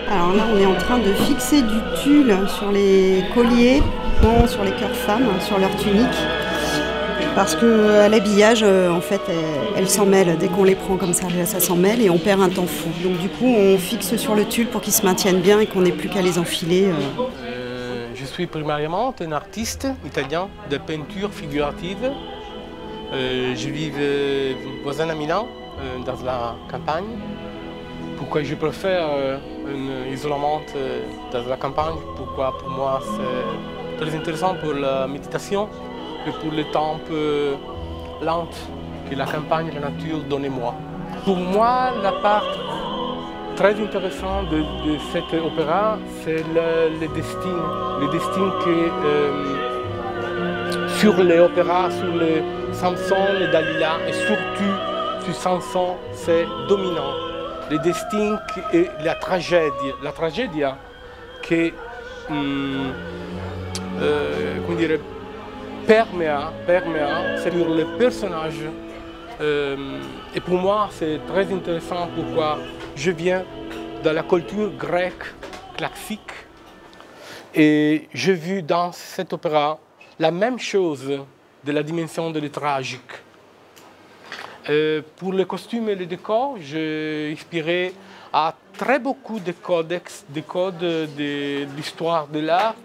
Alors là, on est en train de fixer du tulle sur les colliers, non, sur les cœurs femmes, sur leur tunique. Parce qu'à l'habillage, en fait, elles s'en mêlent. Dès qu'on les prend comme ça s'en mêle et on perd un temps fou. Donc du coup, on fixe sur le tulle pour qu'ils se maintiennent bien et qu'on n'ait plus qu'à les enfiler. Je suis premièrement un artiste italien de peinture figurative. Je vis voisin à Milan, dans la campagne. Pourquoi je préfère un isolement dans la campagne? Pourquoi pour moi c'est très intéressant pour la méditation et pour le temps lent que la campagne et la nature donnent moi. Pour moi, la part très intéressante de cet opéra, c'est le destin que sur les opéras, sur les Samson et Dalila, et surtout sur Samson, c'est dominant. Le destin et la tragédie che come dire, permea sur le personnage. Et pour moi, c'est très intéressant pourquoi je viens de la culture grecque classique et j'ai vu dans cet opéra la même chose de la dimension de le tragique. Pour les costumes et les décors, j'ai inspiré à très beaucoup de codex, des codes de l'histoire de l'art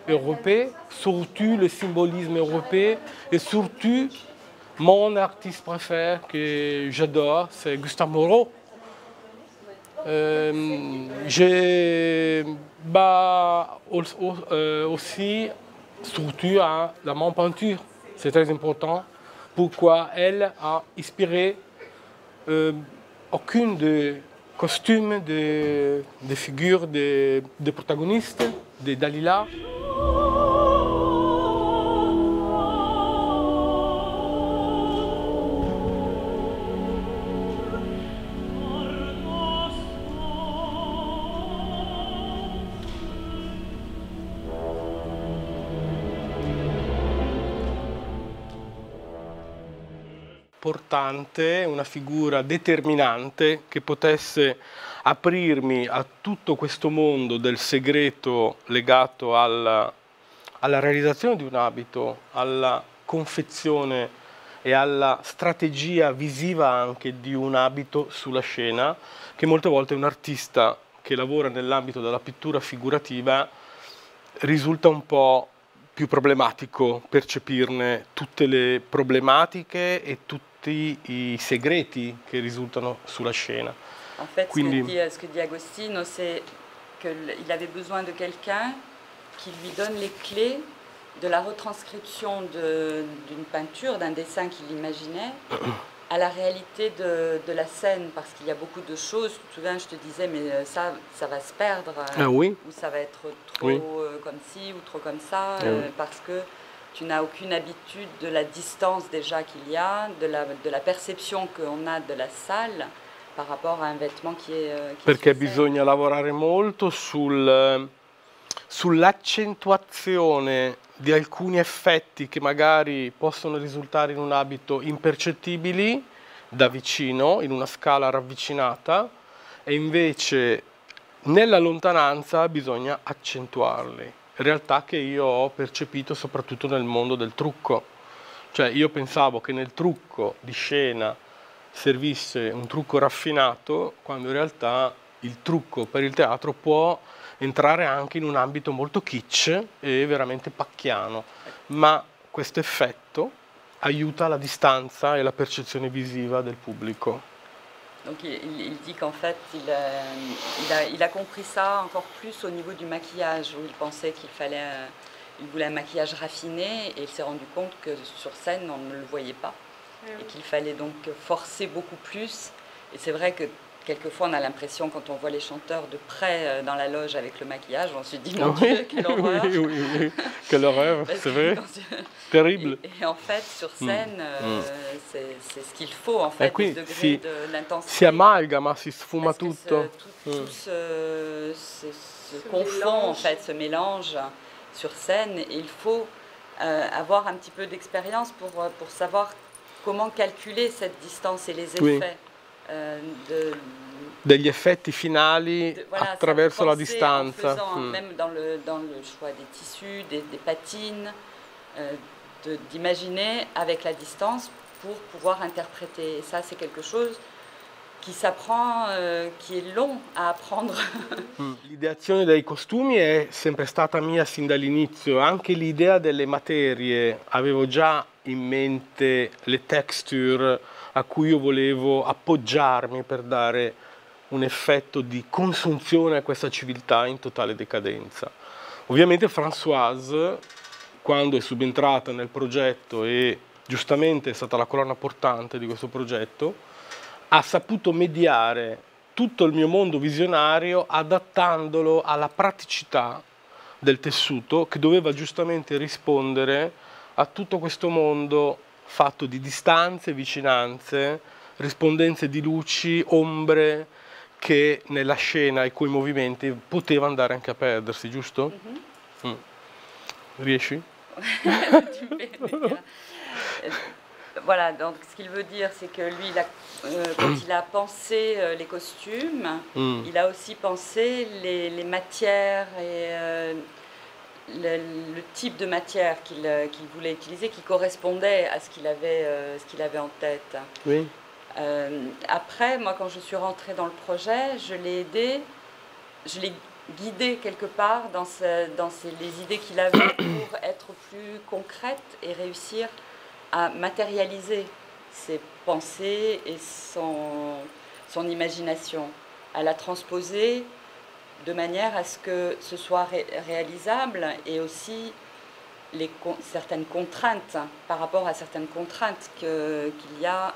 européen, surtout le symbolisme européen et surtout mon artiste préféré que j'adore, c'est Gustave Moreau. J'ai aussi, surtout dans mon peinture, c'est très important. Pourquoi elle a inspiré aucune des costumes, des figures des protagonistes, de Dalila. Importante, una figura determinante che potesse aprirmi a tutto questo mondo del segreto legato alla realizzazione di un abito, alla confezione e alla strategia visiva anche di un abito sulla scena, che molte volte un artista che lavora nell'ambito della pittura figurativa risulta un po' più problematico percepirne tutte le problematiche e tutti i segreti che risultano sulla scena. En fait, ce que dit Agostino, c'est qu'il avait besoin de quelqu'un qui lui donne les clés de la retranscription d'une peinture, d'un dessin qu'il imaginait, à la réalité de la scène, parce qu'il y a beaucoup de choses. Tu te souviens, je te disais, mais ça va se perdre, oui. Ou ça va être trop oui. comme ci ou trop comme ça, oui. parce que tu n'as aucune habitude de la distance déjà qu'il y a, de la perception qu'on a de la salle par rapport à un vêtement qui est Perché bisogna lavorare molto sull'accentuazione di alcuni effetti che magari possono risultare in un abito impercettibili da vicino, in una scala ravvicinata, e invece nella lontananza bisogna accentuarli. Realtà che io ho percepito soprattutto nel mondo del trucco. Cioè io pensavo che nel trucco di scena servisse un trucco raffinato, quando in realtà il trucco per il teatro può entrare anche in un ambito molto kitsch e veramente pacchiano, ma questo effetto aiuta la distanza e la percezione visiva del pubblico. Donc il dit qu'en fait, il a compris ça encore plus au niveau du maquillage, où il pensait il voulait un maquillage raffiné, et il s'est rendu compte que sur scène, on ne le voyait pas, et qu'il fallait donc forcer beaucoup plus. Et c'est vrai que quelquefois, on a l'impression, quand on voit les chanteurs de près dans la loge avec le maquillage, on se dit, mon Dieu, quelle horreur. Oui. Quelle horreur, c'est vrai, terrible. Et en fait, sur scène, c'est ce qu'il faut, en fait, le degré de l'intensité. Si amalgama, si sfuma tutto. Tout se confond, en fait, se mélange sur scène, et il faut avoir un petit peu d'expérience pour savoir comment calculer cette distance et les effets degli effetti finali voilà, attraverso la penser distanza. En faisant, même dans le choix des tissus, des patines, d'imaginer avec la distance pour pouvoir interpréter. Et ça, c'est quelque chose qui s'apprend, qui est long a apprendre. L'ideazione dei costumi è sempre stata mia sin dall'inizio, anche l'idea delle materie, avevo già in mente le texture a cui io volevo appoggiarmi per dare un effetto di consunzione a questa civiltà in totale decadenza. Ovviamente Françoise, quando è subentrata nel progetto e giustamente è stata la colonna portante di questo progetto, ha saputo mediare tutto il mio mondo visionario adattandolo alla praticità del tessuto che doveva giustamente rispondere a tutto questo mondo fatto di distanze, vicinanze, rispondenze di luci, ombre che nella scena e coi movimenti poteva andare anche a perdersi, giusto? Riesci? Voilà, donc ce qu'il veut dire, c'est que lui, quand il a pensé les costumes, il a aussi pensé les matières et le type de matière qu'il voulait utiliser, qui correspondait à ce qu'il avait en tête. Oui. Après, moi, quand je suis rentrée dans le projet, je l'ai aidé, je l'ai guidé quelque part dans les idées qu'il avait pour être plus concrète et réussir à matérialiser ses pensées et son imagination, à la transposer de manière à ce que ce soit réalisable et aussi certaines contraintes, par rapport à certaines contraintes qu'il y a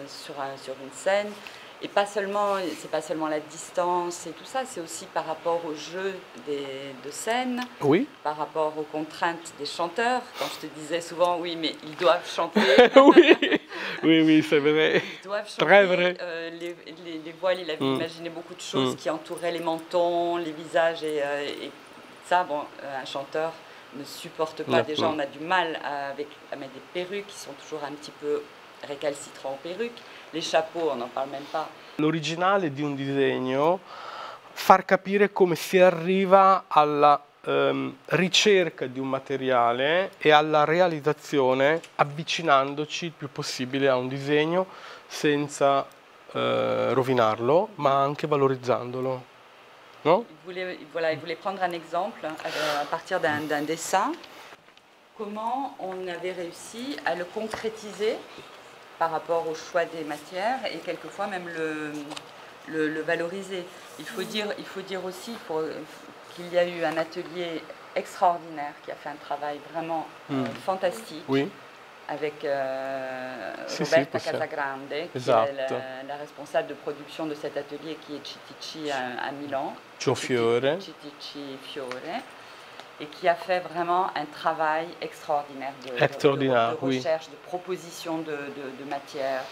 sur une scène. Et c'est pas seulement la distance et tout ça, c'est aussi par rapport au jeu de scène, Oui. par rapport aux contraintes des chanteurs. Quand je te disais souvent, oui, mais ils doivent chanter. Oui, c'est vrai. Ils doivent chanter. Très vrai. Les voiles, il avait imaginé beaucoup de choses qui entouraient les mentons, les visages. Et ça, bon, un chanteur ne supporte pas. Déjà, on a du mal à mettre des perruques qui sont toujours un petit peu récalcitrants aux perruques. Les chapeaux, on n'en parle même pas. L'originale di un disegno, far capire come si arriva alla ricerca di un materiale e alla realizzazione avvicinandoci il più possibile a un disegno senza rovinarlo, ma anche valorizzandolo. No? Il voulait prendre un exemple à partir d'un dessin. Comment on avait réussi à le concrétiser par rapport au choix des matières et quelquefois même le valoriser. Il faut dire aussi qu'il y a eu un atelier extraordinaire qui a fait un travail vraiment fantastique avec Roberta Casagrande, qui est la responsable de production de cet atelier qui est Citici à Milan. Citici Fiore. Et qui a fait vraiment un travail extraordinaire de recherche, de proposition de matière,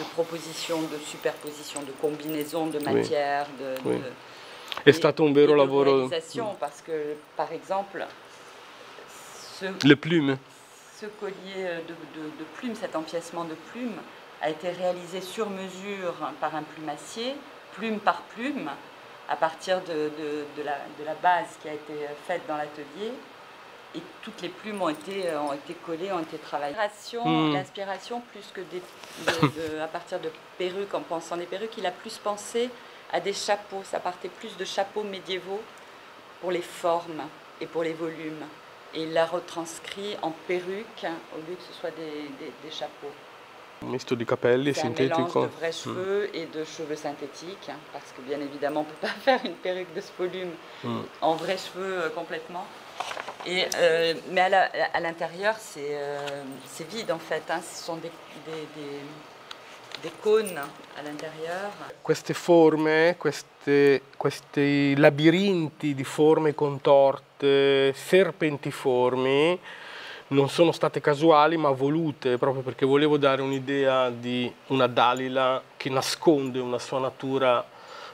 de proposition de superposition, de combinaison de matières, È stato un vero lavoro. Réalisation, parce que, par exemple, les plumes. Ce collier de plumes, cet empiècement de plumes, a été réalisé sur mesure par un plumassier, plume par plume, à partir de la base qui a été faite dans l'atelier, et toutes les plumes ont été collées, ont été travaillées. L'inspiration, plus que à partir de perruques, en pensant des perruques, il a plus pensé à des chapeaux. Ça partait plus de chapeaux médiévaux pour les formes et pour les volumes. Et il l'a retranscrit en perruques au lieu que ce soit des chapeaux. Misto di capelli C'est un mélange de vrais cheveux et de cheveux synthétiques, parce que bien évidemment on ne peut pas faire une perruque de ce volume en vrais cheveux complètement. Mais à l'intérieur c'est vide en fait, hein. Ce sont des cônes à l'intérieur. Queste forme, questi labirinti di forme contorte, serpentiformi, non sono state casuali ma volute, proprio perché volevo dare un'idea di una Dalila che nasconde una sua natura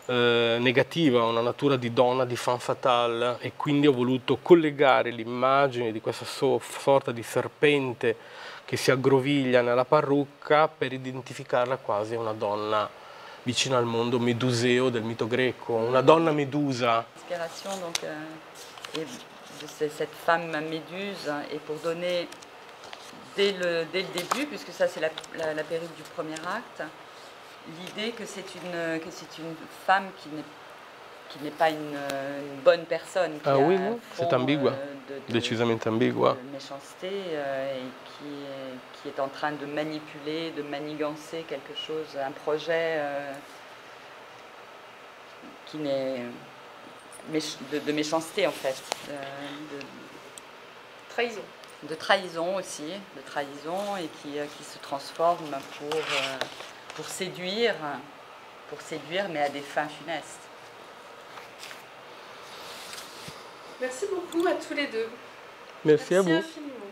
negativa, una natura di donna, di femme fatale, e quindi ho voluto collegare l'immagine di questa sorta di serpente che si aggroviglia nella parrucca per identificarla quasi una donna vicino al mondo meduseo del mito greco, una donna medusa. L'inspiration donc est de cette femme Méduse et pour donner dès le début, puisque ça c'est la période du premier acte, l'idée que c'est une femme qui n'est pas une bonne personne, qui Ah oui, a no? un C'est fond, ambigua, decisamente ambigua. de méchanceté et qui est en train de manipuler, de manigancer quelque chose, un projet qui n'est de méchanceté en fait, Trahison. de trahison aussi, de trahison et qui se transforme pour séduire mais à des fins funestes. Merci beaucoup à tous les deux. Merci à vous. Infiniment.